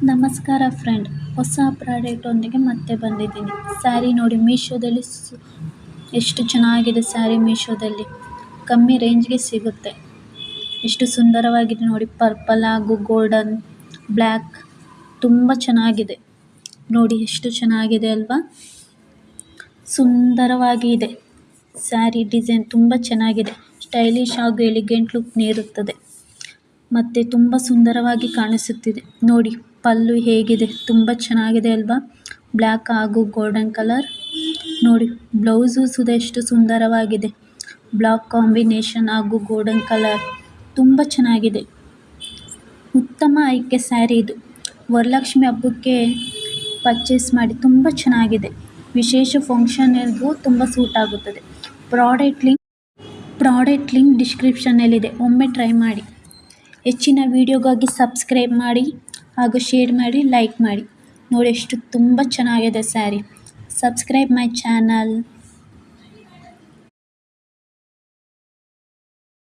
ನಮಸ್ಕಾರ ಫ್ರೆಂಡ್, ಹೊಸ ಪ್ರಾಡಕ್ಟೊಂದಿಗೆ ಮತ್ತೆ ಬಂದಿದ್ದೀನಿ. ಸ್ಯಾರಿ ನೋಡಿ, ಮೀಶೋದಲ್ಲಿ ಎಷ್ಟು ಚೆನ್ನಾಗಿದೆ ಸ್ಯಾರಿ. ಮೀಶೋದಲ್ಲಿ ಕಮ್ಮಿ ರೇಂಜ್ಗೆ ಸಿಗುತ್ತೆ. ಎಷ್ಟು ಸುಂದರವಾಗಿದೆ ನೋಡಿ, ಪರ್ಪಲ್ ಹಾಗೂ ಗೋಲ್ಡನ್, ಬ್ಲ್ಯಾಕ್, ತುಂಬ ಚೆನ್ನಾಗಿದೆ ನೋಡಿ. ಎಷ್ಟು ಚೆನ್ನಾಗಿದೆ ಅಲ್ವಾ? ಸುಂದರವಾಗಿ ಇದೆ ಸ್ಯಾರಿ. ಡಿಸೈನ್ ತುಂಬ ಚೆನ್ನಾಗಿದೆ. ಸ್ಟೈಲಿಶ್ ಹಾಗೂ ಎಲಿಗೆಂಟ್ ಲುಕ್ ನೀಡುತ್ತದೆ ಮತ್ತು ತುಂಬ ಸುಂದರವಾಗಿ ಕಾಣಿಸುತ್ತಿದೆ ನೋಡಿ. ಪಲ್ಲು ಹೇಗಿದೆ, ತುಂಬ ಚೆನ್ನಾಗಿದೆ ಅಲ್ವಾ? ಬ್ಲ್ಯಾಕ್ ಹಾಗೂ ಗೋಲ್ಡನ್ ಕಲರ್ ನೋಡಿ. ಬ್ಲೌಸು ಸುದ ಎಷ್ಟು ಸುಂದರವಾಗಿದೆ. ಬ್ಲಾಕ್ ಕಾಂಬಿನೇಷನ್ ಹಾಗೂ ಗೋಲ್ಡನ್ ಕಲರ್ ತುಂಬ ಚೆನ್ನಾಗಿದೆ. ಉತ್ತಮ ಆಯ್ಕೆ ಸ್ಯಾರಿ ಇದು. ವರಲಕ್ಷ್ಮಿ ಹಬ್ಬಕ್ಕೆ ಪರ್ಚೇಸ್ ಮಾಡಿ. ತುಂಬ ಚೆನ್ನಾಗಿದೆ. ವಿಶೇಷ ಫಂಕ್ಷನ್ಗೂ ತುಂಬ ಸೂಟ್ ಆಗುತ್ತದೆ. ಪ್ರಾಡಕ್ಟ್ ಲಿಂಕ್ ಡಿಸ್ಕ್ರಿಪ್ಷನ್ನಲ್ಲಿದೆ, ಒಮ್ಮೆ ಟ್ರೈ ಮಾಡಿ. ಹೆಚ್ಚಿನ ವಿಡಿಯೋಗಾಗಿ ಸಬ್ಸ್ಕ್ರೈಬ್ ಮಾಡಿ ಹಾಗೂ ಶೇರ್ ಮಾಡಿ, ಲೈಕ್ ಮಾಡಿ ನೋಡಿ. ಎಷ್ಟು ತುಂಬ ಚೆನ್ನಾಗಿದೆ ಸ್ಯಾರಿ. Subscribe my channel.